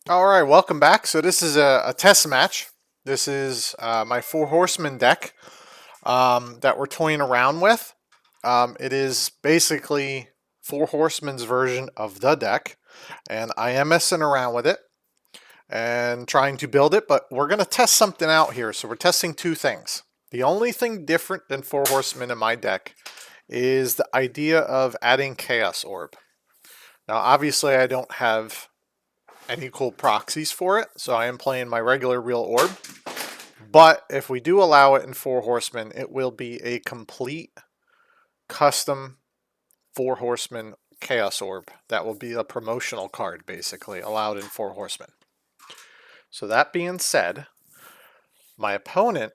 All right, welcome back. So this is a test match. This is my Four Horsemen deck that we're toying around with. It is basically Four Horsemen's version of the deck, and I am messing around with it and trying to build it, but we're going to test something out here. So we're testing two things. The only thing different than Four Horsemen in my deck is the idea of adding Chaos Orb. Now, obviously, I don't have any cool proxies for it, so I am playing my regular real orb. But if we do allow it in Four Horsemen, it will be a complete custom Four Horsemen Chaos Orb. That will be a promotional card, basically, allowed in Four Horsemen. So that being said, my opponent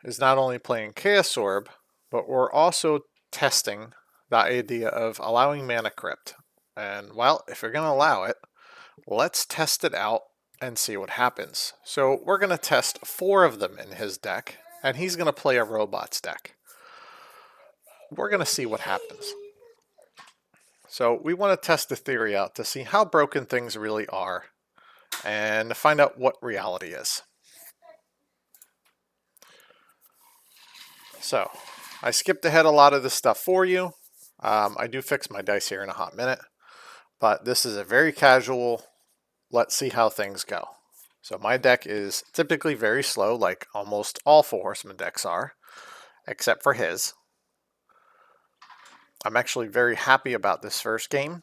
is not only playing Chaos Orb, but we're also testing the idea of allowing Mana Crypt. And, well, if you're going to allow it, let's test it out and see what happens. So we're going to test 4 of them in his deck, and he's going to play a robots deck. We're going to see what happens. So we want to test the theory out to see how broken things really are and to find out what reality is. So I skipped ahead a lot of this stuff for you. I do fix my dice here in a hot minute, but this is a very casual, let's see how things go. So my deck is typically very slow, like almost all Four Horsemen decks are, except for his. I'm actually very happy about this first game.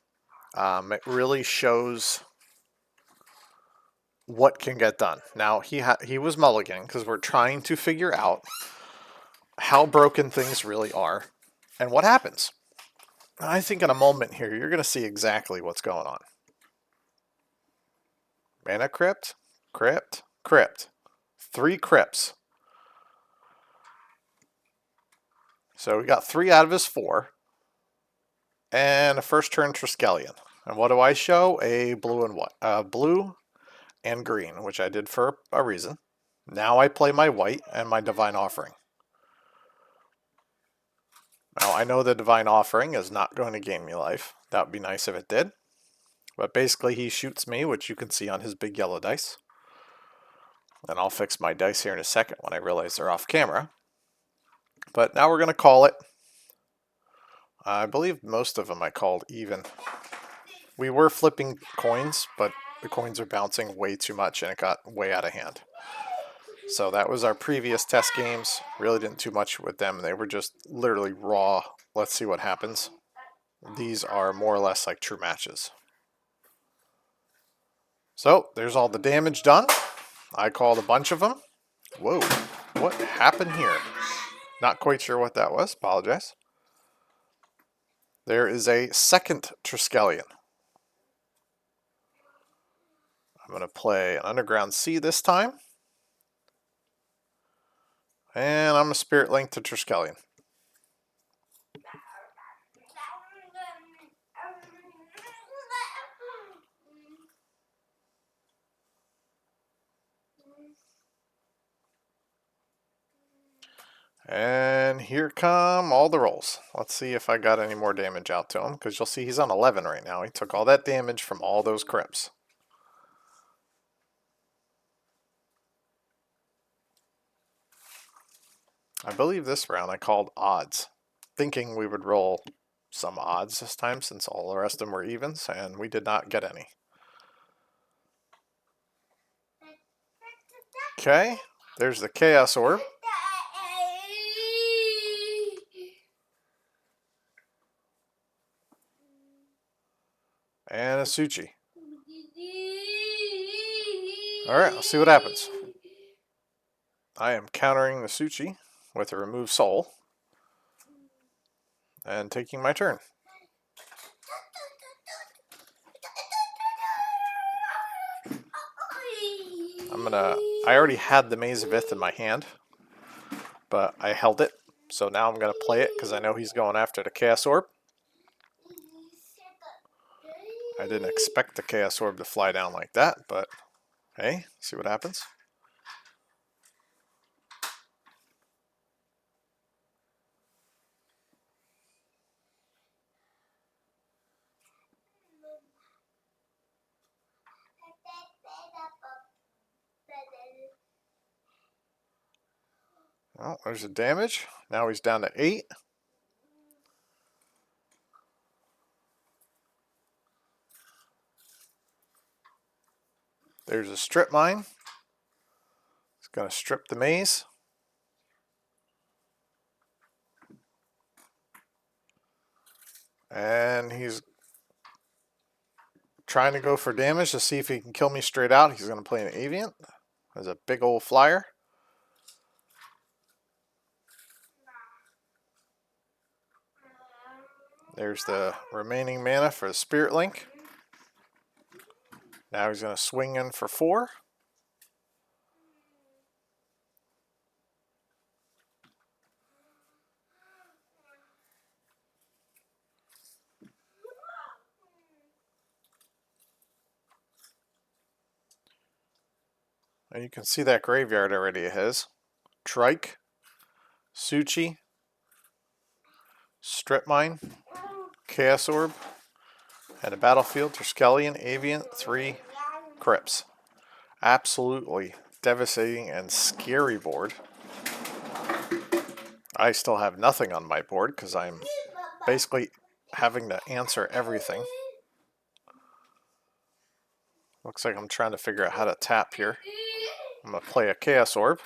It really shows what can get done. Now, he was mulliganing because we're trying to figure out how broken things really are and what happens. I think in a moment here, you're going to see exactly what's going on. Mana Crypt, Crypt, Crypt. 3 Crypts. So we got 3 out of his 4. And a first turn Triskelion. And what do I show? A blue and white, blue and green, which I did for a reason. Now I play my white and my Divine Offering. Now I know the Divine Offering is not going to gain me life. That would be nice if it did. But basically he shoots me, which you can see on his big yellow dice. And I'll fix my dice here in a second when I realize they're off camera. But now we're going to call it. I believe most of them I called even. We were flipping coins, but the coins are bouncing way too much and it got way out of hand. So that was our previous test games. Really didn't do much with them. They were just literally raw. Let's see what happens. These are more or less like true matches. So there's all the damage done. I called a bunch of them. Whoa, what happened here? Not quite sure what that was. Apologize. There is a second Triskelion. I'm going to play an Underground Sea this time. And I'm a Spirit Link to Triskelion. And here come all the rolls. Let's see if I got any more damage out to him, because you'll see he's on 11 right now. He took all that damage from all those crypts. I believe this round I called odds, thinking we would roll some odds this time since all the rest of them were evens, and we did not get any. Okay, there's the Chaos Orb. And a Suchi. Alright, let's see what happens. I am countering the Suchi with a Remove Soul. And taking my turn. I already had the Maze of Ith in my hand, but I held it. So now I'm going to play it because I know he's going after the Chaos Orb. I didn't expect the Chaos Orb to fly down like that, but hey, see what happens. Oh, there's the damage. Now he's down to 8. There's a strip mine. He's going to strip the maze. And he's trying to go for damage to see if he can kill me straight out. He's going to play an Aviant. There's a big old flyer. There's the remaining mana for the Spirit Link. Now he's going to swing in for 4. And you can see that graveyard already of his. Trike, Suchi, Strip Mine, Chaos Orb, and a Battlefield, Triskelion, Aviant, 3 Crypts. Absolutely devastating and scary board. I still have nothing on my board because I'm basically having to answer everything. Looks like I'm trying to figure out how to tap here. I'm going to play a Chaos Orb.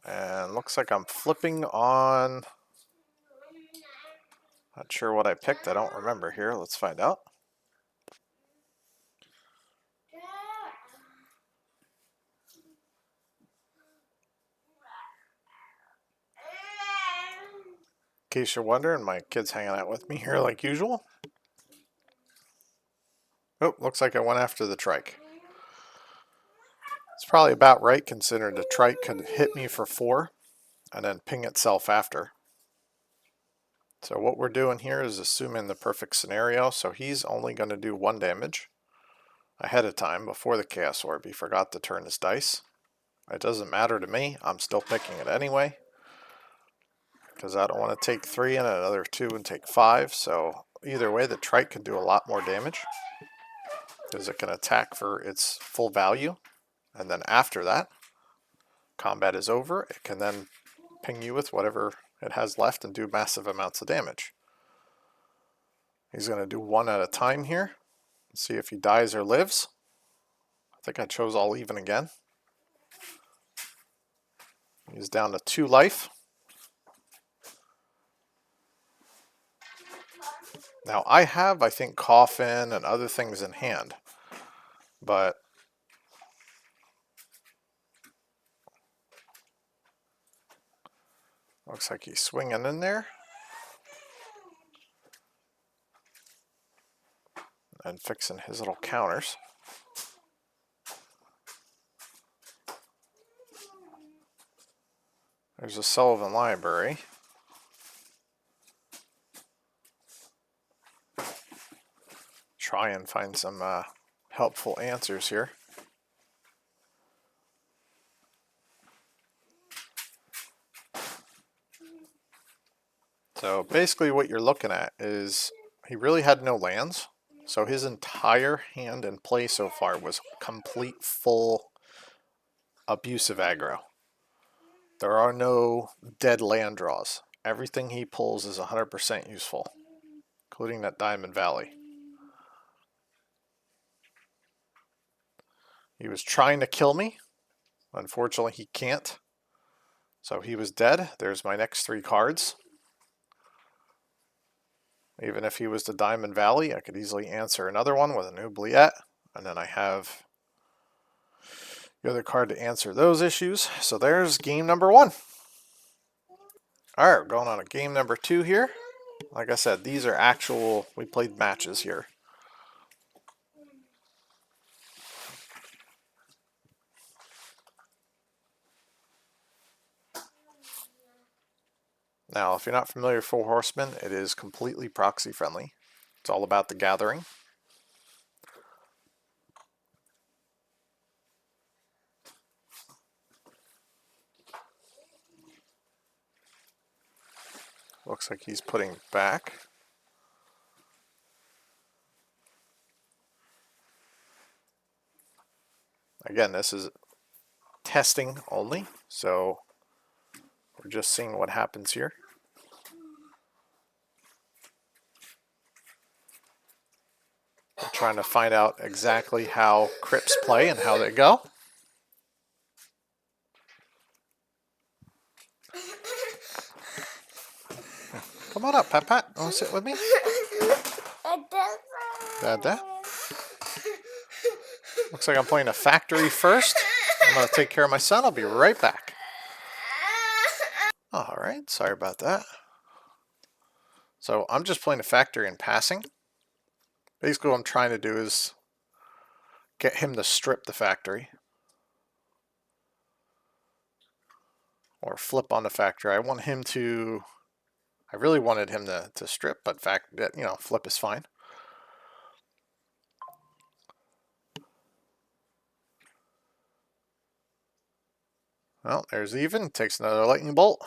And looks like I'm flipping on... Not sure what I picked. I don't remember here. Let's find out. In case you're wondering, my kid's hanging out with me here like usual. Oh, looks like I went after the Trike. It's probably about right considering the Trike could hit me for 4 and then ping itself after. So what we're doing here is assuming the perfect scenario. So he's only going to do 1 damage ahead of time before the Chaos Orb. He forgot to turn his dice. It doesn't matter to me. I'm still picking it anyway, because I don't want to take 3 and another 2 and take 5. So either way, the Trike can do a lot more damage because it can attack for its full value. And then after that, combat is over. It can then ping you with whatever it has left and do massive amounts of damage. He's going to do 1 at a time here. See if he dies or lives. I think I chose all even again. He's down to 2 life. Now I have, I think, Coffin and other things in hand, but looks like he's swinging in there and fixing his little counters. There's a Sullivan Library. Try and find some helpful answers here. So basically what you're looking at is he really had no lands. So his entire hand and play so far was complete full abusive aggro. There are no dead land draws. Everything he pulls is 100% useful, including that Diamond Valley. He was trying to kill me. Unfortunately, he can't. So he was dead. There's my next 3 cards. Even if he was the Diamond Valley, I could easily answer another one with an Oubliette. And then I have the other card to answer those issues. So there's game number 1. Alright, we're going on to game number 2 here. Like I said, these are actual, we played matches here. Now, if you're not familiar with 4 Horsemen, it is completely proxy friendly. It's all about the gathering. Looks like he's putting back. Again, this is testing only, so We're just seeing what happens here. We're trying to find out exactly how Crypts play and how they go. Come on up, Pat Pat. Want to sit with me? Dada. Looks like I'm playing a factory first. I'm going to take care of my son. I'll be right back. Alright, sorry about that. So I'm just playing a factory and passing. Basically what I'm trying to do is get him to strip the factory. Or flip on the factory. I want him to... I really wanted him to strip, but flip is fine. Well, there's even. Takes another lightning bolt.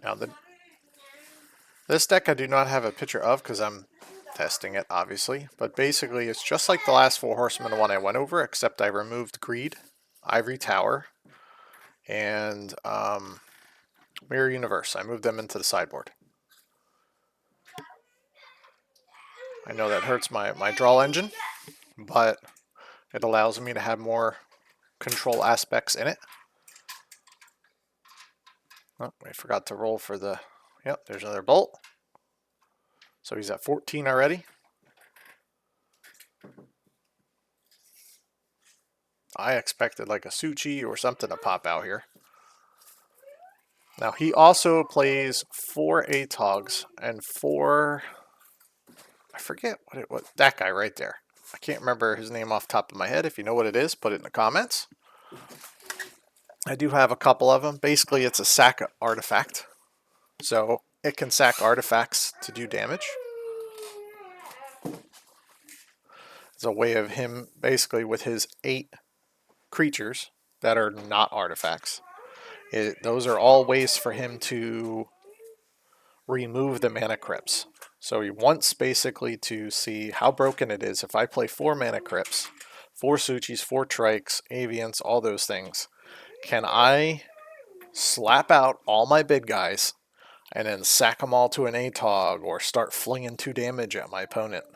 Now this deck I do not have a picture of because I'm testing it, obviously. But basically, it's just like the last Four Horsemen one I went over, except I removed Greed, Ivory Tower, and Mirror Universe. I moved them into the sideboard. I know that hurts my draw engine, but it allows me to have more control aspects in it. Oh, I forgot to roll for the... Yep, there's another bolt. So he's at 14 already. I expected like a Suchi or something to pop out here. Now he also plays 4 ATOGs and 4... I forget what it was. That guy right there. I can't remember his name off the top of my head. If you know what it is, put it in the comments. I do have a couple of them. Basically, it's a sack artifact. So it can sack artifacts to do damage. It's a way of him, basically, with his 8 creatures that are not artifacts. Those are all ways for him to remove the mana crypts. So he wants basically to see how broken it is. If I play 4 mana crypts, 4 Suchis, 4 Trikes, Avians, all those things, can I slap out all my big guys and then sack them all to an ATOG or start flinging 2 damage at my opponent?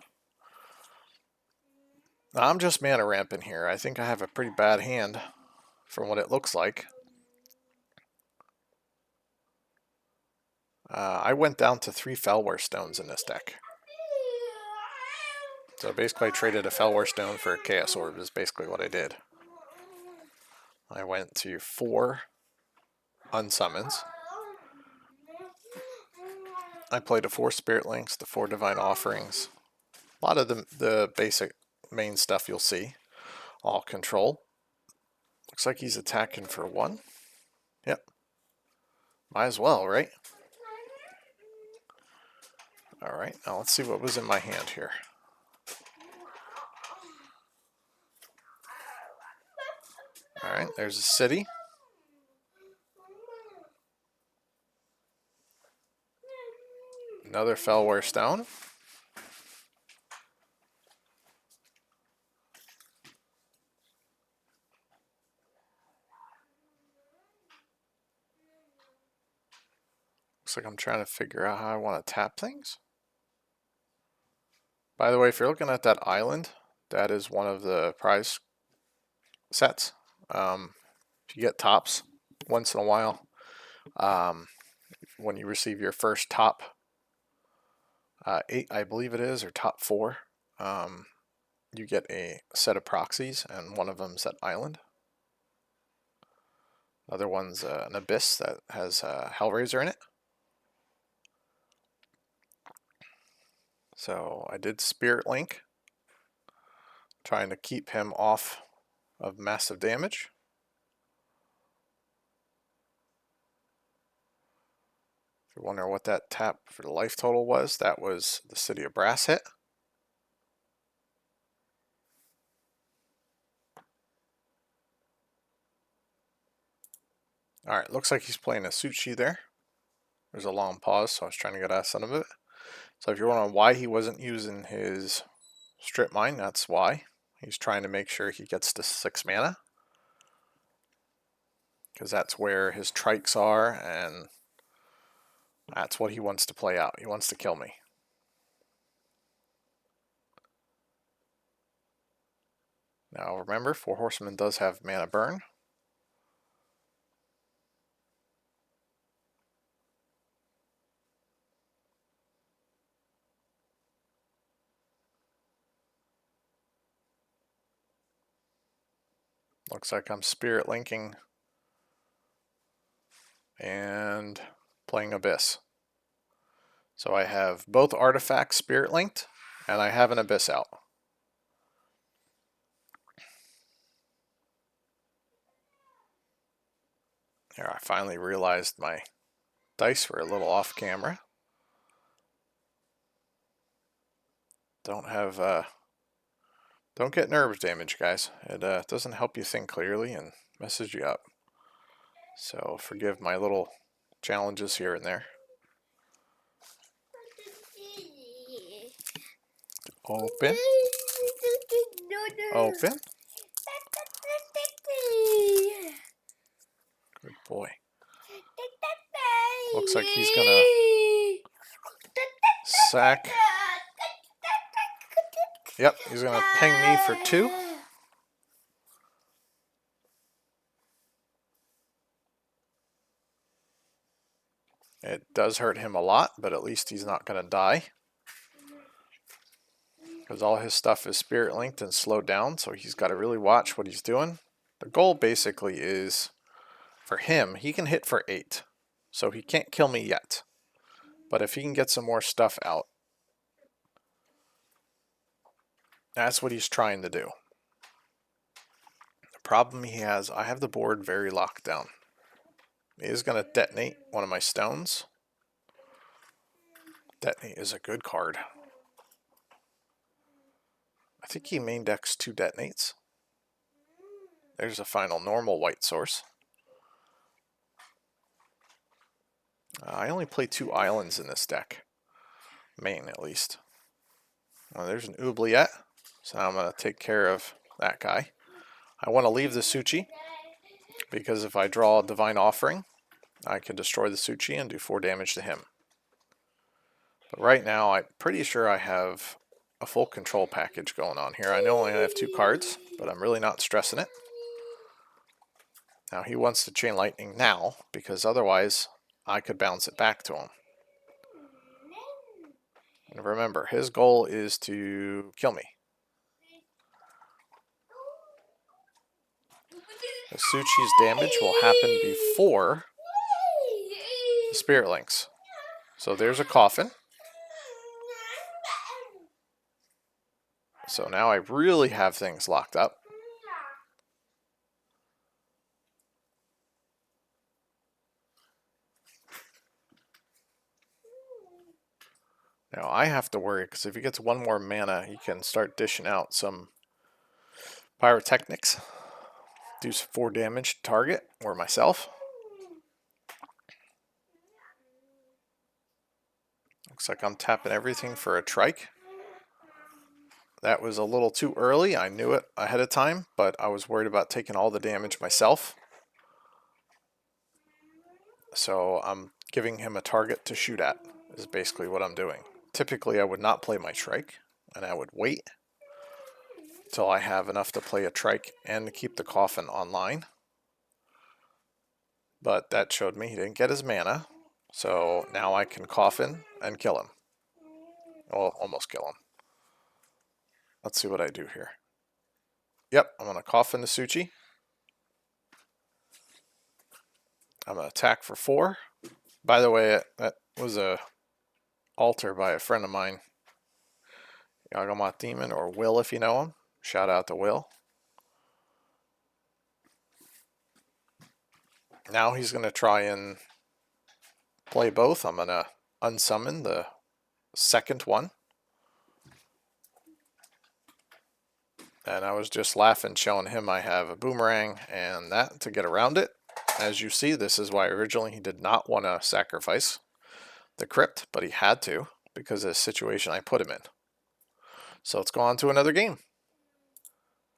Now, I'm just mana ramping here. I think I have a pretty bad hand from what it looks like. I went down to 3 Fellware Stones in this deck. So basically I traded a Fellware Stone for a Chaos Orb is basically what I did. I went to 4 Unsummons. I played the 4 Spirit Links, the 4 Divine Offerings. A lot of the basic main stuff you'll see. All control. Looks like he's attacking for 1. Yep. Might as well, right? Alright, now let's see what was in my hand here. Alright, there's a city. Another Fellware Stone. Looks like I'm trying to figure out how I want to tap things. By the way, if you're looking at that island, that is one of the prize sets. If you get tops once in a while, when you receive your first top 8, I believe it is, or top 4, you get a set of proxies, and one of them's that island. Other one's an abyss that has Hellraiser in it. So I did Spirit Link, trying to keep him off of massive damage. If you wonder what that tap for the life total was, that was the City of Brass hit. Alright, looks like he's playing a Suchi there. There's a long pause, so I was trying to get out of some of it. So if you're wondering why he wasn't using his strip mine, that's why. He's trying to make sure he gets to 6 mana. Because that's where his trikes are, and that's what he wants to play out. He wants to kill me. Now remember, 4 Horsemen does have mana burn. Looks like I'm spirit linking and playing Abyss. So I have both artifacts spirit linked, and I have an Abyss out. Here, I finally realized my dice were a little off camera. Don't get nerve damage, guys. It doesn't help you think clearly and messes you up. So forgive my little challenges here and there. Open. Open. Good boy. Looks like he's gonna sack. Yep, he's gonna ping me for 2. It does hurt him a lot, but at least he's not gonna die. Because all his stuff is spirit linked and slowed down, so he's got to really watch what he's doing. The goal basically is, for him, he can hit for 8. So he can't kill me yet. But if he can get some more stuff out, that's what he's trying to do. The problem he has, I have the board very locked down. He is going to detonate one of my stones. Detonate is a good card. I think he main decks 2 detonates. There's a final normal white source. I only play 2 islands in this deck. Main, at least. Well, there's an oubliette. So now I'm going to take care of that guy. I want to leave the Suchi, because if I draw a Divine Offering, I can destroy the Suchi and do 4 damage to him. But right now, I'm pretty sure I have a full control package going on here. I know I only have 2 cards, but I'm really not stressing it. Now he wants to Chain Lightning now, because otherwise I could bounce it back to him. And remember, his goal is to kill me. The Suchi's damage will happen before the Spirit Links. So there's a coffin. So now I really have things locked up. Now I have to worry, because if he gets 1 more mana, he can start dishing out some pyrotechnics. Do 4 damage to target, or myself. Looks like I'm tapping everything for a trike. That was a little too early. I knew it ahead of time, but I was worried about taking all the damage myself. So I'm giving him a target to shoot at, is basically what I'm doing. Typically I would not play my trike, and I would wait till I have enough to play a trike and to keep the coffin online. But that showed me he didn't get his mana, so now I can coffin and kill him. Well, almost kill him. Let's see what I do here. Yep, I'm going to coffin the Suchi. I'm going to attack for 4. By the way, that was a altar by a friend of mine, Yagamoth Demon, or Will if you know him. Shout out to Will. Now he's going to try and play both. I'm going to unsummon the second one. And I was just laughing, showing him I have a boomerang and that to get around it. As you see, this is why originally he did not want to sacrifice the Crypt, but he had to, because of the situation I put him in. So let's go on to another game.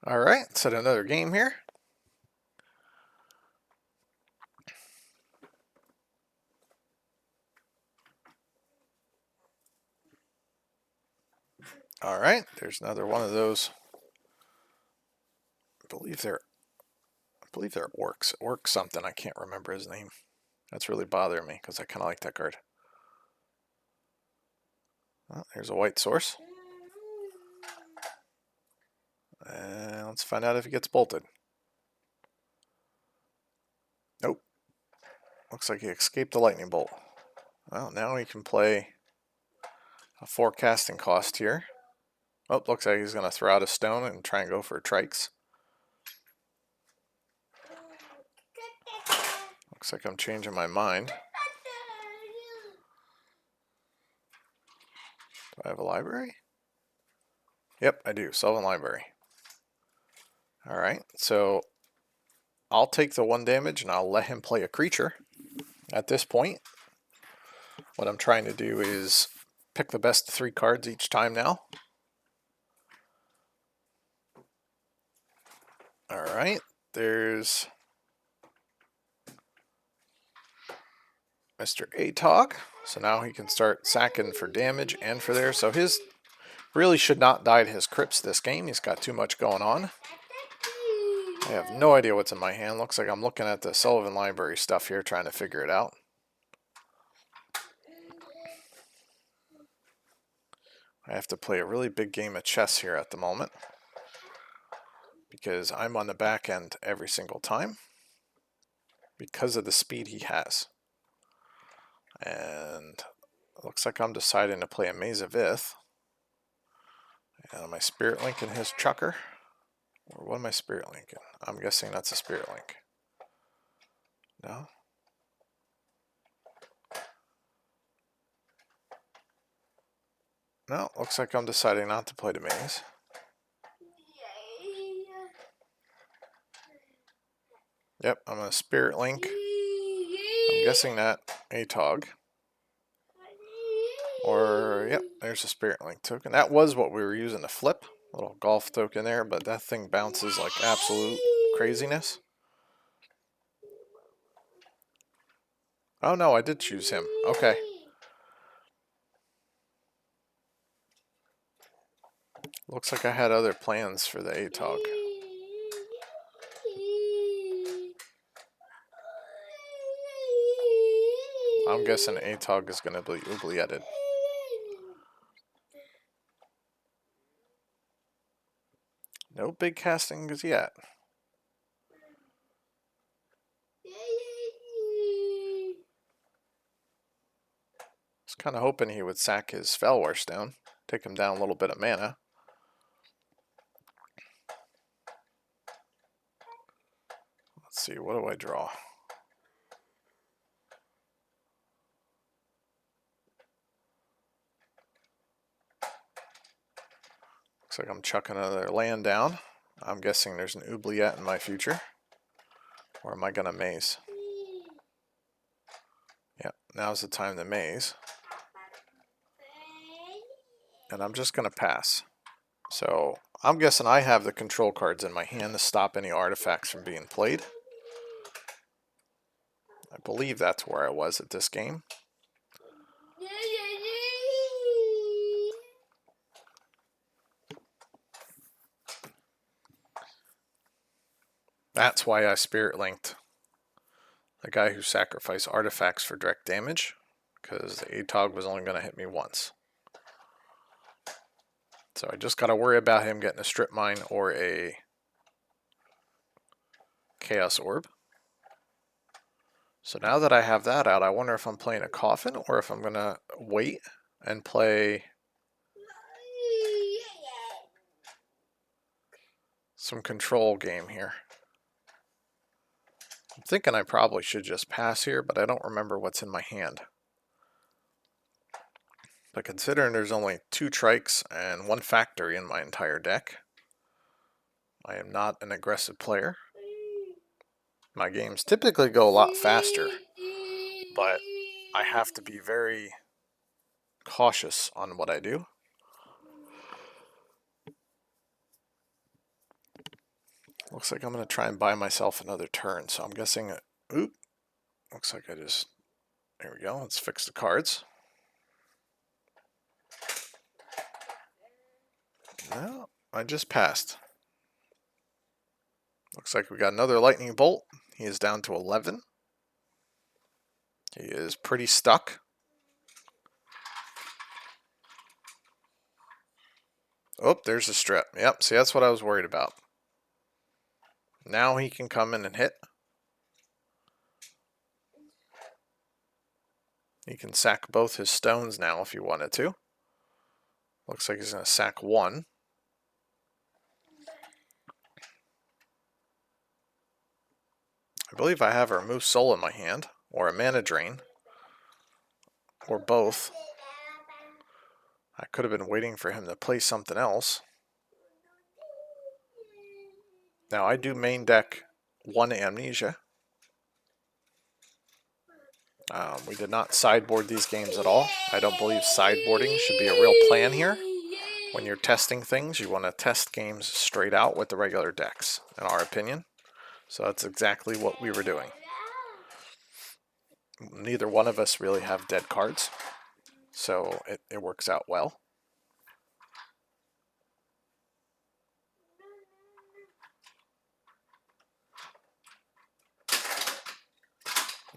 Alright, set another game here. Alright, there's another one of those. I believe they're orcs. Orc something, I can't remember his name. That's really bothering me because I kind of like that card. Oh, there's a white source. And let's find out if he gets bolted. Nope. Looks like he escaped the lightning bolt. Well, now he can play a forecasting cost here. Oh, looks like he's going to throw out a stone and try and go for trikes. Looks like I'm changing my mind. Do I have a library? Yep, I do. Sylvan Library. Alright, so I'll take the 1 damage and I'll let him play a creature. At this point, what I'm trying to do is pick the best 3 cards each time now. Alright, there's Mr. Atog. So now he can start sacking for damage and for there. So his really should not die to his Crypts this game. He's got too much going on. I have no idea what's in my hand. Looks like I'm looking at the Sullivan Library stuff here, trying to figure it out. I have to play a really big game of chess here at the moment, because I'm on the back end every single time because of the speed he has. And it looks like I'm deciding to play a Maze of Ith. And my Spirit Link in his Chucker. Or what am I Spirit Linking? I'm guessing that's a Spirit Link. No? No, looks like I'm deciding not to play the maze. Yep, I'm going to Spirit Link. I'm guessing that Atog. Or, yep, there's a Spirit Link token. That was what we were using to flip. A little golf token there, but that thing bounces like absolute craziness. Oh no, I did choose him. Okay. Looks like I had other plans for the Atog. I'm guessing Atog is going to be oublieted. No big castings yet. I was kind of hoping he would sack his Felwar Stone, take him down a little bit of mana. Let's see, what do I draw? Looks like I'm chucking another land down. I'm guessing there's an oubliette in my future. Or am I going to maze? Yep, now's the time to maze. And I'm just going to pass. So I'm guessing I have the control cards in my hand to stop any artifacts from being played. I believe that's where I was at this game. That's why I Spirit Linked the guy who sacrificed artifacts for direct damage, because the Atog was only going to hit me once. So I just got to worry about him getting a Strip Mine or a Chaos Orb. So now that I have that out, I wonder if I'm playing a Coffin or if I'm going to wait and play some control game here. I'm thinking I probably should just pass here, but I don't remember what's in my hand. But considering there's only 2 trikes and 1 factory in my entire deck, I am not an aggressive player. My games typically go a lot faster, but I have to be very cautious on what I do. Looks like I'm going to try and buy myself another turn, so I'm guessing, oop, looks like I just, there we go, let's fix the cards. No, I just passed. Looks like we got another lightning bolt. He is down to 11. He is pretty stuck. Oh, there's a strip. Yep, see, that's what I was worried about. Now he can come in and hit. He can sack both his stones now if he wanted to. Looks like he's going to sack one. I believe I have a Remove Soul in my hand, or a Mana Drain, or both. I could have been waiting for him to play something else. Now I do main deck one Amnesia. We did not sideboard these games at all. I don't believe sideboarding should be a real plan here. When you're testing things, you want to test games straight out with the regular decks, in our opinion. So that's exactly what we were doing. Neither one of us really have dead cards, so it works out well.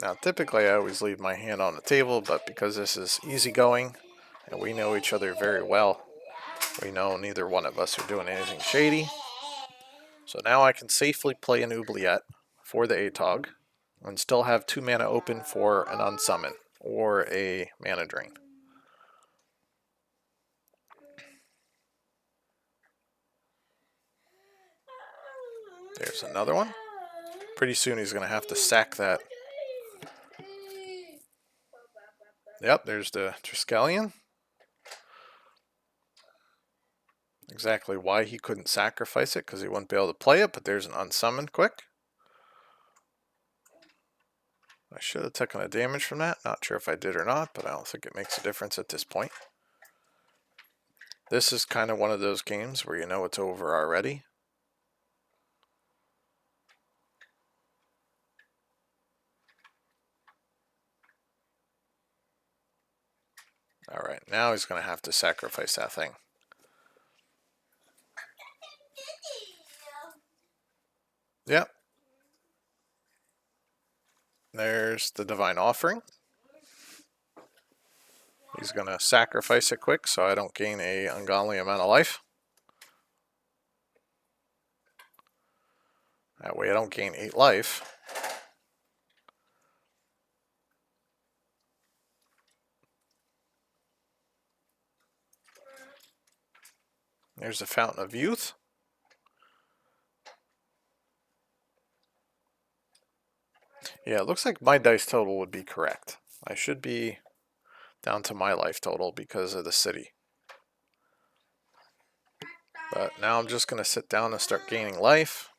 Now, typically I always leave my hand on the table, but because this is easygoing and we know each other very well, we know neither one of us are doing anything shady. So now I can safely play an Oubliette for the ATOG and still have 2 mana open for an Unsummon or a Mana Drain. There's another one. Pretty soon he's going to have to sack that. Yep, there's the Triskelion. Exactly why he couldn't sacrifice it, because he wouldn't be able to play it, but there's an Unsummoned quick. I should have taken a damage from that. Not sure if I did or not, but I don't think it makes a difference at this point. This is kind of one of those games where you know it's over already. Alright, now he's going to have to sacrifice that thing. Yep. There's the Divine Offering. He's going to sacrifice it quick so I don't gain a ungodly amount of life. That way I don't gain 8 life. There's the Fountain of Youth. Yeah, it looks like my dice total would be correct. I should be down to my life total because of the city. But now I'm just going to sit down and start gaining life.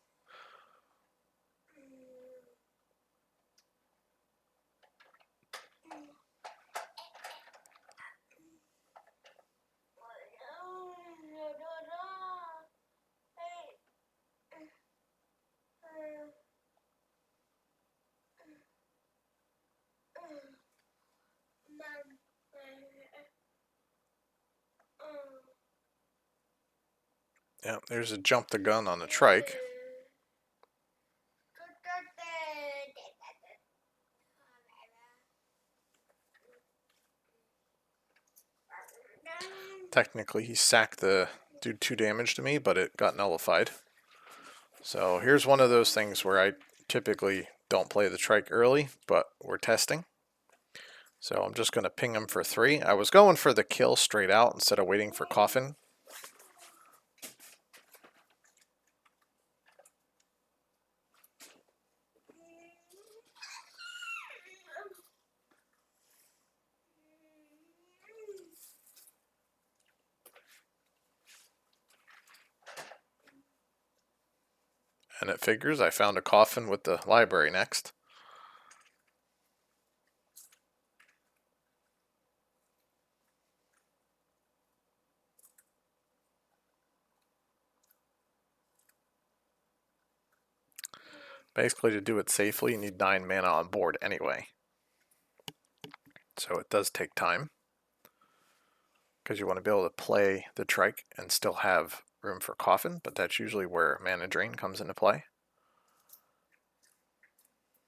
Yeah, there's a jump the gun on the trike. Technically, he sacked the do 2 damage to me, but it got nullified. So here's one of those things where I typically don't play the trike early, but we're testing. So I'm just going to ping him for 3. I was going for the kill straight out instead of waiting for Coffin. And it figures I found a Coffin with the library next. Basically, to do it safely, you need 9 mana on board anyway. So it does take time, because you want to be able to play the Trike and still have room for Coffin, but that's usually where Mana Drain comes into play.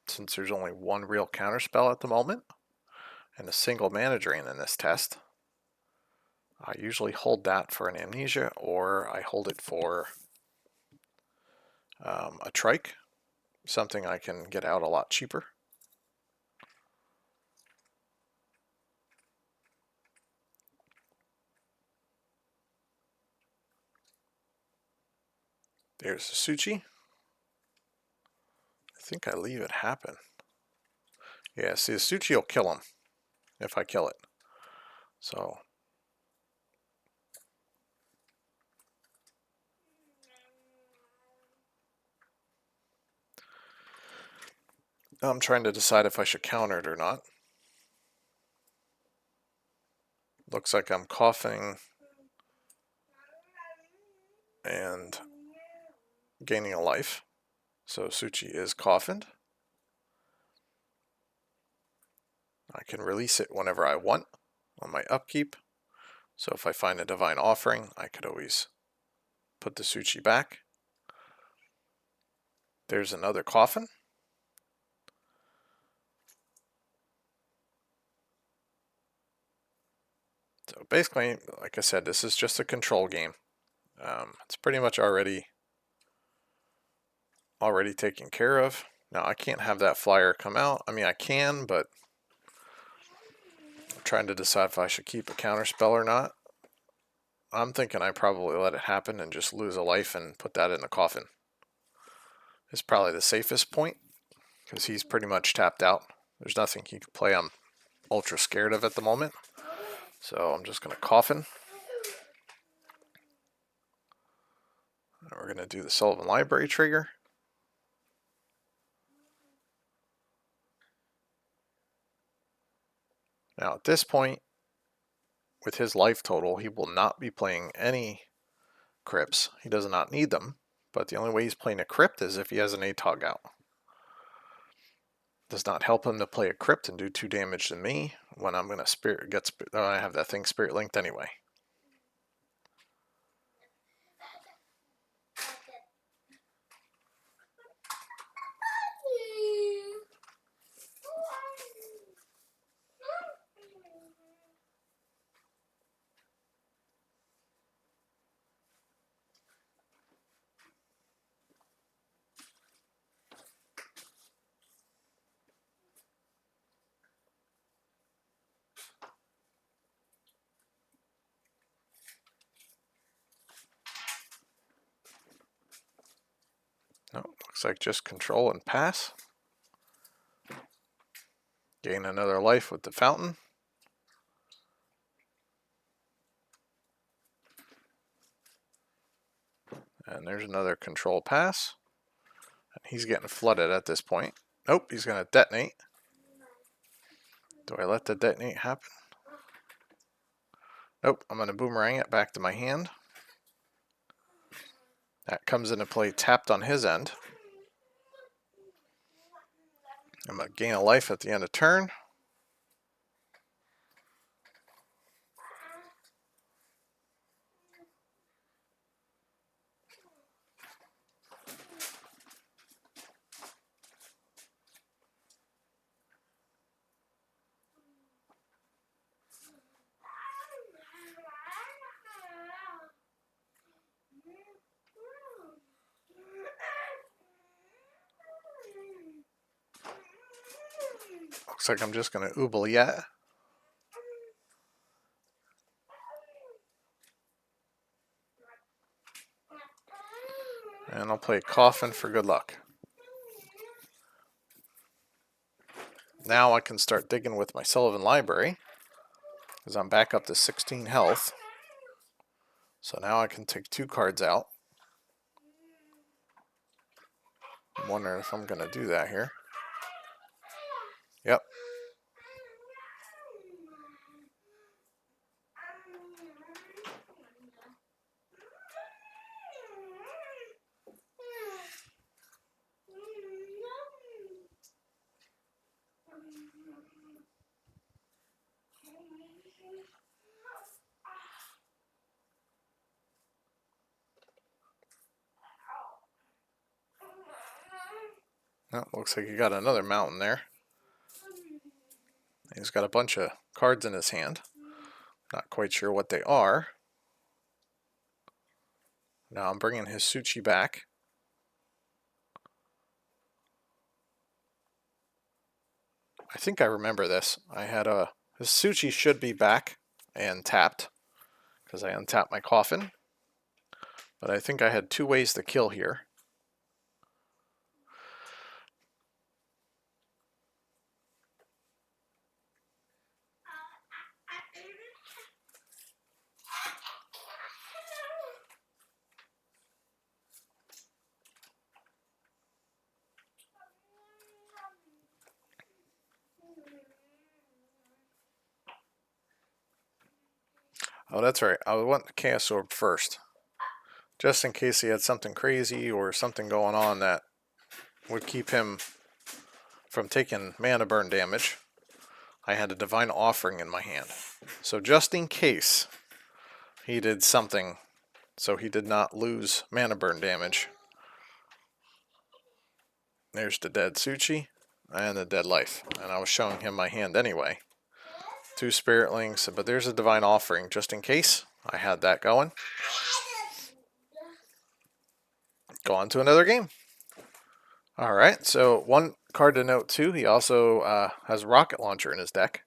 Since there's only one real counterspell at the moment, and a single Mana Drain in this test, I usually hold that for an Amnesia, or I hold it for a Trike, something I can get out a lot cheaper. There's the Suchi. I think I leave it happen. Yeah, see, the Suchi will kill him if I kill it. So I'm trying to decide if I should counter it or not. Looks like I'm coughing and gaining a life. So Suchi is coffined. I can release it whenever I want on my upkeep. So if I find a Divine Offering, I could always put the Suchi back. There's another coffin. So basically, like I said, this is just a control game. It's pretty much already taken care of. Now I can't have that flyer come out. I mean, I can, but I'm trying to decide if I should keep a counterspell or not. I'm thinking I probably let it happen and just lose a life and put that in the coffin. It's probably the safest point, because he's pretty much tapped out. There's nothing he can play I'm ultra scared of at the moment. So I'm just going to coffin. And we're going to do the Sullivan Library trigger. Now at this point, with his life total, he will not be playing any Crypts. He does not need them, but the only way he's playing a Crypt is if he has an ATOG out. Does not help him to play a Crypt and do 2 damage to me when I'm going to I have that thing Spirit Linked anyway. Nope, looks like just control and pass. Gain another life with the fountain. And there's another control pass. And he's getting flooded at this point. Nope, he's going to detonate. Do I let the detonate happen? Nope, I'm going to boomerang it back to my hand. That comes into play tapped on his end. I'm going to gain a life at the end of turn. Looks like I'm just going to oubliette. And I'll play Coffin for good luck. Now I can start digging with my Sullivan Library, because I'm back up to 16 health. So now I can take 2 cards out. I'm wondering if I'm going to do that here. Yep. Oh, looks like he got another mountain there. He's got a bunch of cards in his hand. Not quite sure what they are. Now I'm bringing his Suchi back. I think I remember this. I had his Suchi should be back and tapped because I untapped my coffin. But I think I had two ways to kill here. Oh, that's right. I want the Chaos Orb first. Just in case he had something crazy or something going on that would keep him from taking mana burn damage. I had a Divine Offering in my hand. So just in case he did something so he did not lose mana burn damage. There's the dead Suchi and the dead life. And I was showing him my hand anyway. Two Spirit Links, but there's a Divine Offering just in case. I had that going. Go on to another game. Alright, so one card to note too, he also has a Rocket Launcher in his deck.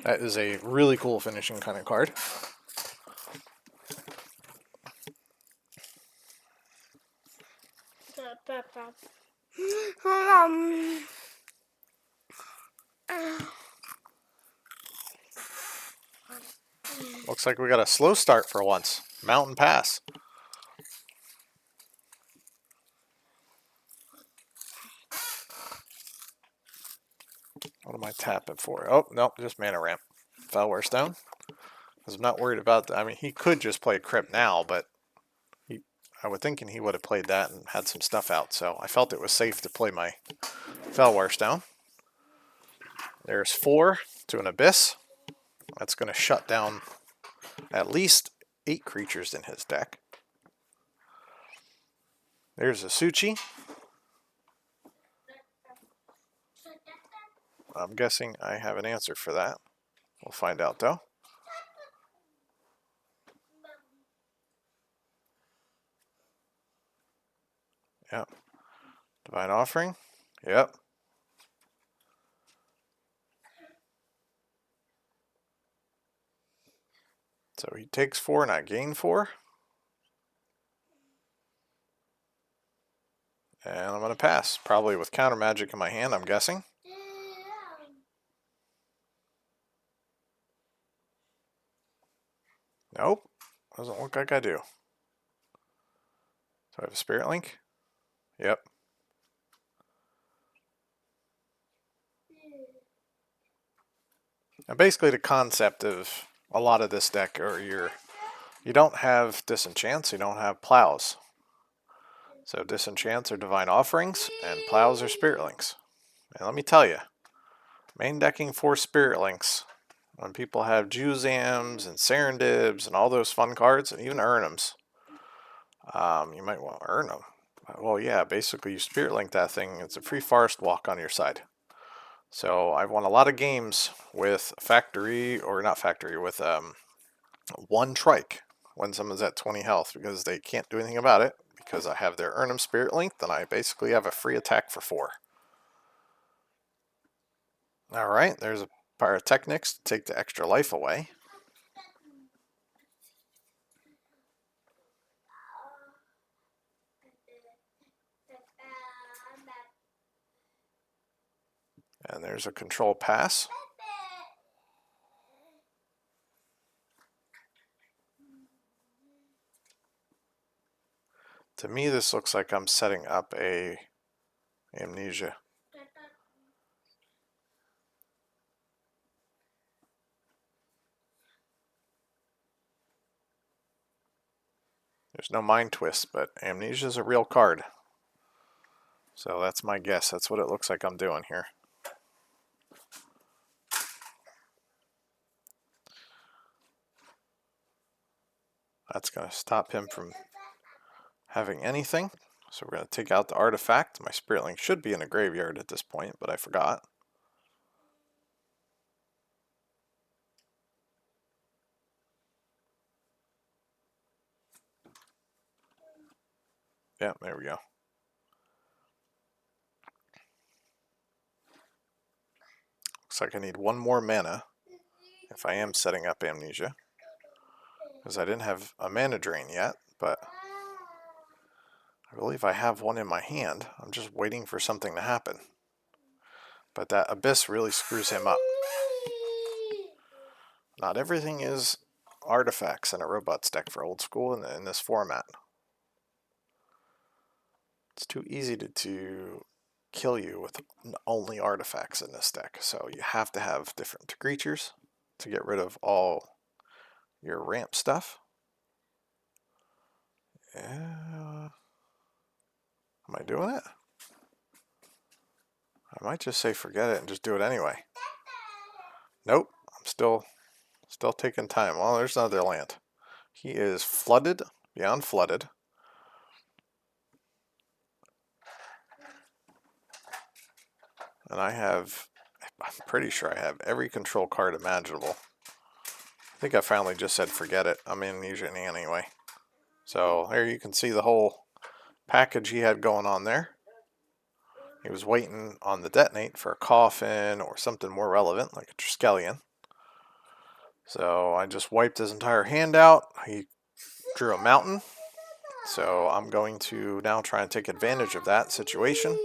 That is a really cool finishing kind of card. Looks like we got a slow start for once. Mountain Pass. What am I tapping for? Oh, nope, just Mana Ramp. Fellware Stone. Because I'm not worried about that. I mean, he could just play Crypt now, but I would think he would have played that and had some stuff out. So I felt it was safe to play my Fellware Stone. There's 4 to an Abyss. That's going to shut down at least 8 creatures in his deck. There's a Suchi. I'm guessing I have an answer for that. We'll find out though. Yep. Divine Offering. Yep. So he takes 4 and I gain 4. And I'm going to pass. Probably with Counter Magic in my hand, I'm guessing. Nope. Doesn't look like I do. So I have a Spirit Link? Yep. Now basically the concept of a lot of this deck are you don't have Disenchants, you don't have Plows. So Disenchants are Divine Offerings, and Plows are Spirit Links. And let me tell you, main decking 4 Spirit Links, when people have Juzams and Serendibs and all those fun cards, and even Urnums, you might want to earn them. Well, yeah, basically you Spirit Link that thing, it's a free Forest Walk on your side. So I've won a lot of games with Factory, or not Factory, with 1 Trike when someone's at 20 health because they can't do anything about it. Because I have their Urnum Spirit Link, then I basically have a free attack for 4. Alright, there's a Pyrotechnics to take the extra life away. And there's a Control Pass. To me, this looks like I'm setting up a Amnesia. There's no Mind Twist, but Amnesia is a real card. So that's my guess. That's what it looks like I'm doing here. That's going to stop him from having anything. So we're going to take out the artifact. My Spirit Link should be in a graveyard at this point, but I forgot. Yeah, there we go. Looks like I need one more mana if I am setting up Amnesia. Because I didn't have a mana drain yet, but I believe I have one in my hand. I'm just waiting for something to happen. But that Abyss really screws him up. Not everything is artifacts in a robots deck for old school in this format. It's too easy to kill you with only artifacts in this deck. So you have to have different creatures to get rid of all your ramp stuff. Yeah. Am I doing it? I might just say forget it and just do it anyway. Nope. I'm still taking time. Well, there's another land. He is flooded, beyond flooded. And I'm pretty sure I have every control card imaginable. I think I finally just said forget it. I'm in Amnesia anyway. So there you can see the whole package he had going on there. He was waiting on the detonate for a coffin or something more relevant, like a Triskelion. So I just wiped his entire hand out. He drew a mountain. So I'm going to now try and take advantage of that situation.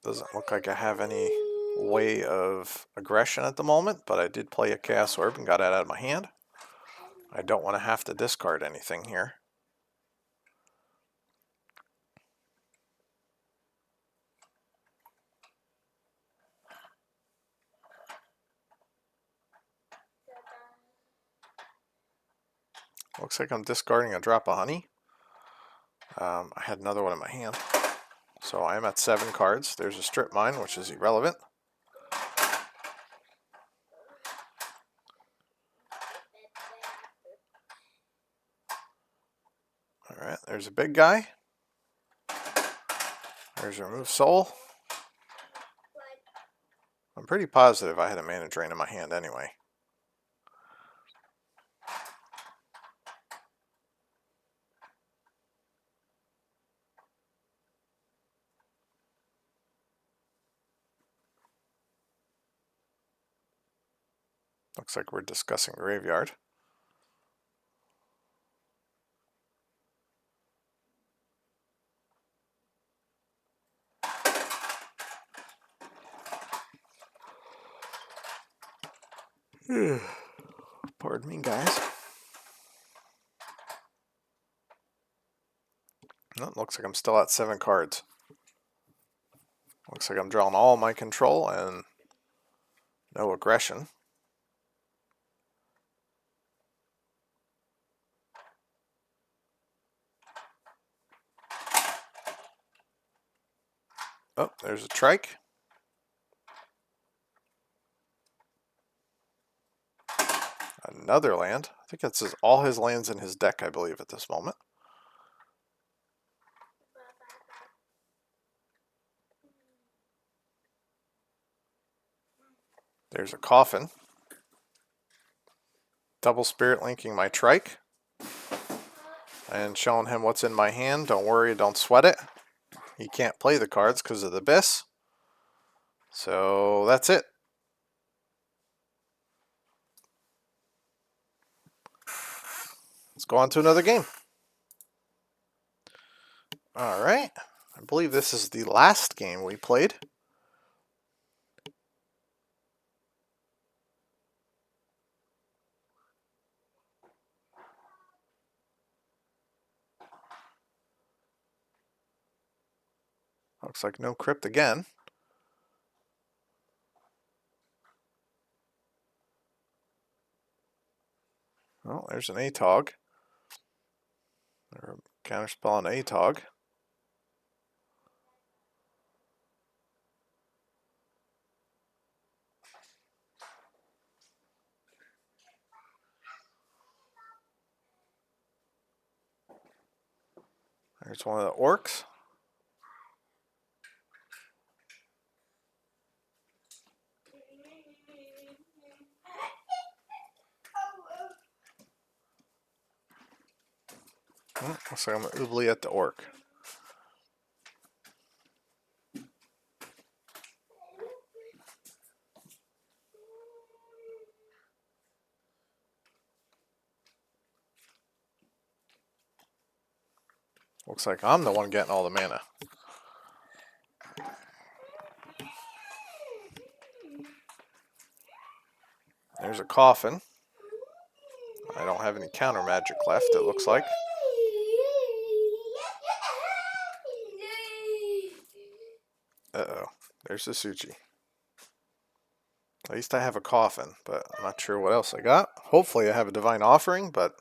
Doesn't look like I have any way of aggression at the moment, but I did play a Chaos Orb and got it out of my hand. I don't want to have to discard anything here. Looks like I'm discarding a drop of honey. I had another one in my hand. So I'm at 7 cards. There's a strip mine, which is irrelevant. Alright, there's a big guy. There's a remove soul. I'm pretty positive I had a mana drain in my hand anyway. Looks like we're discussing graveyard. Pardon me, guys. No, looks like I'm still at 7 cards. Looks like I'm drawing all my control and no aggression. Oh, there's a trike. Another land. I think that's all his lands in his deck, I believe, at this moment. There's a coffin. Double spirit linking my trike. And showing him what's in my hand. Don't worry, don't sweat it. He can't play the cards because of the Abyss. So that's it. Let's go on to another game. Alright. I believe this is the last game we played. Looks like no Crypt again. Oh, there's an ATOG. Or counterspell on ATOG. There's one of the orcs. Looks like I'm an oubliette the orc. Looks like I'm the one getting all the mana. There's a coffin. I don't have any counter magic left, it looks like. Uh-oh. There's the Suchi. At least I have a coffin, but I'm not sure what else I got. Hopefully I have a divine offering, but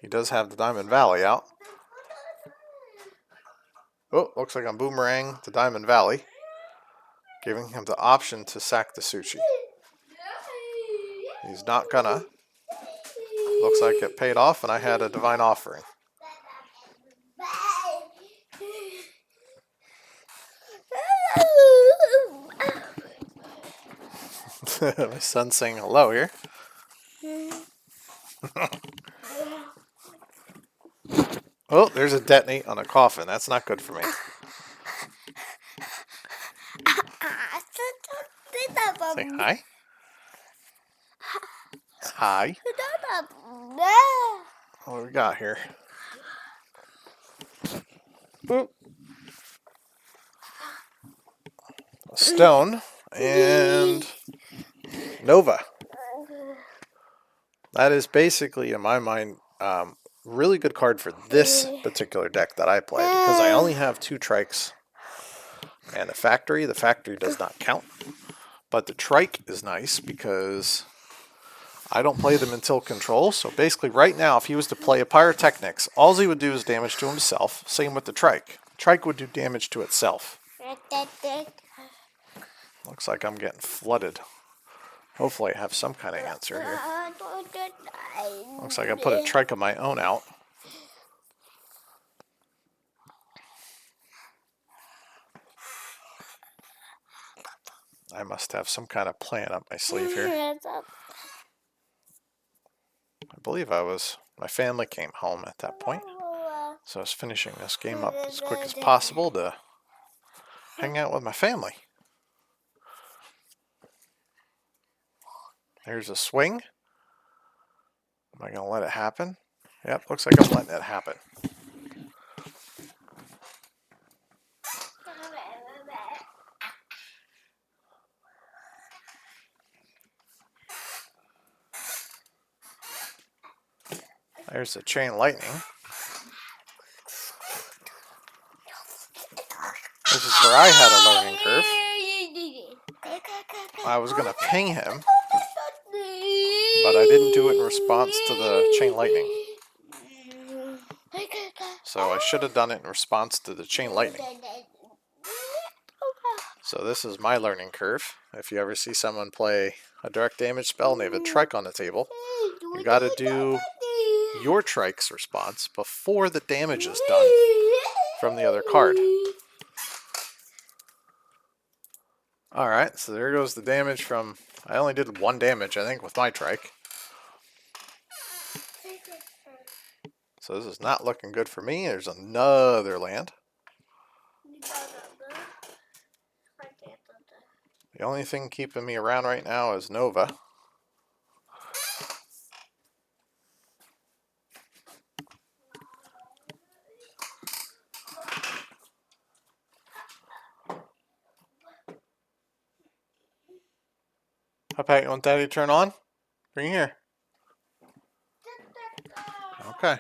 he does have the Diamond Valley out. Oh, looks like I'm boomerang to Diamond Valley, giving him the option to sack the Suchi. He's not gonna. Looks like it paid off and I had a divine offering. My son's saying hello here. Oh, there's a detonate on a coffin. That's not good for me. Say hi. Hi. What do we got here? Boop. A stone and Nova. That is basically, in my mind, really good card for this particular deck that I play, because I only have 2 trikes and a factory. The factory does not count, but the trike is nice because I don't play them until control. So basically right now, if he was to play a Pyrotechnics, all he would do is damage to himself. Same with the trike. Trike would do damage to itself. Looks like I'm getting flooded. Hopefully I have some kind of answer here. Looks like I put a trike of my own out. I must have some kind of plan up my sleeve here. I believe my family came home at that point. So I was finishing this game up as quick as possible to hang out with my family. There's a swing. Am I going to let it happen? Yep, looks like I'm letting it happen. There's the chain lightning. This is where I had a learning curve. I was going to ping him, but I didn't do it in response to the chain lightning. So I should have done it in response to the chain lightning. So this is my learning curve. If you ever see someone play a direct damage spell and they have a trike on the table, you got to do your trike's response before the damage is done from the other card. Alright, so there goes the damage from... I only did 1 damage, I think, with my trike. So this is not looking good for me. There's another land. The only thing keeping me around right now is Nova. Hi, Pat, you want Daddy to turn on? Bring it here. Okay.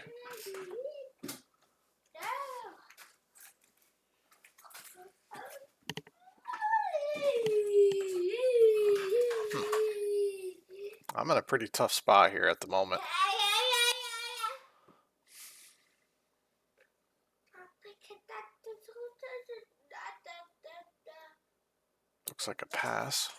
I'm in a pretty tough spot here at the moment. Looks like a pass.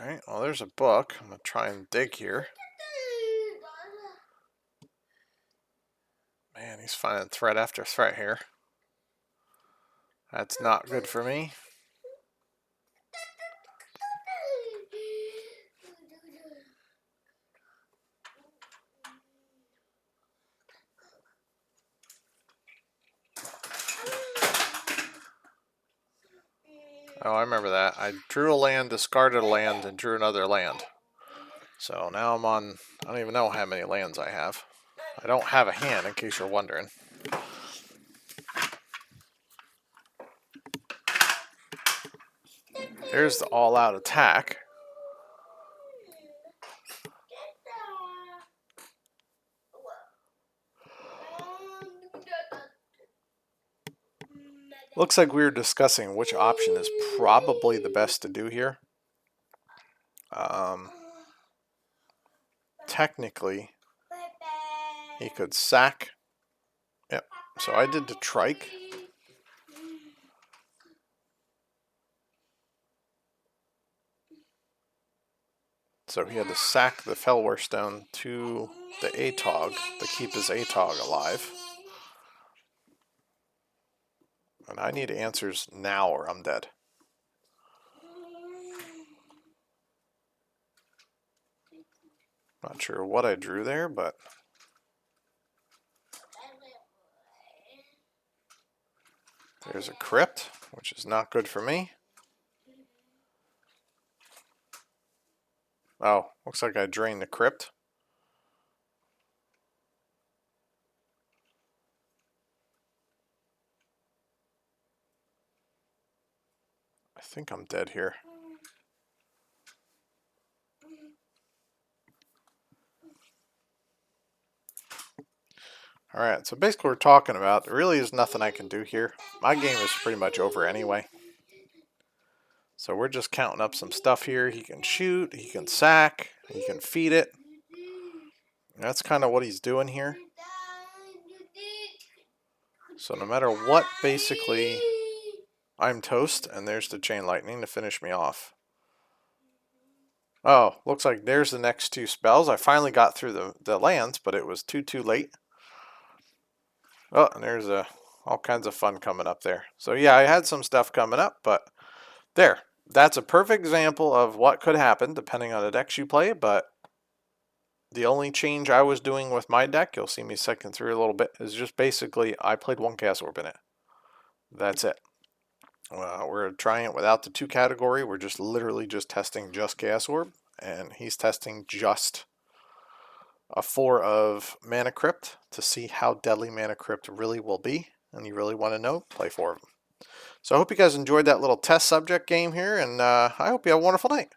Alright, well there's a book. I'm going to try and dig here. Man, he's finding threat after threat here. That's not good for me. Oh, I remember that. I drew a land, discarded a land, and drew another land. So now I'm on, I don't even know how many lands I have. I don't have a hand, in case you're wondering. There's the all-out attack. Looks like we were discussing which option is probably the best to do here. Technically, he could sack. Yep, so I did the trike. So he had to sack the Fellwar Stone to the Atog to keep his Atog alive. And I need answers now or I'm dead. Not sure what I drew there, but there's a Crypt, which is not good for me. Oh, looks like I drained the Crypt. I think I'm dead here. Alright, so basically we're talking about, there really is nothing I can do here. My game is pretty much over anyway. So we're just counting up some stuff here. He can shoot, he can sack, he can feed it. That's kind of what he's doing here. So no matter what, basically, I'm toast, and there's the Chain Lightning to finish me off. Oh, looks like there's the next two spells. I finally got through the lands, but it was too late. Oh, and there's all kinds of fun coming up there. So yeah, I had some stuff coming up, but there. That's a perfect example of what could happen depending on the decks you play, but the only change I was doing with my deck, you'll see me cycling through a little bit, is just basically I played one Chaos Orb in it. That's it. We're trying it without the 2 category. We're just literally just testing just Chaos Orb, and he's testing just a 4 of Mana Crypt to see how deadly Mana Crypt really will be. And you really want to know, play 4 of them. So I hope you guys enjoyed that little test subject game here, and I hope you have a wonderful night.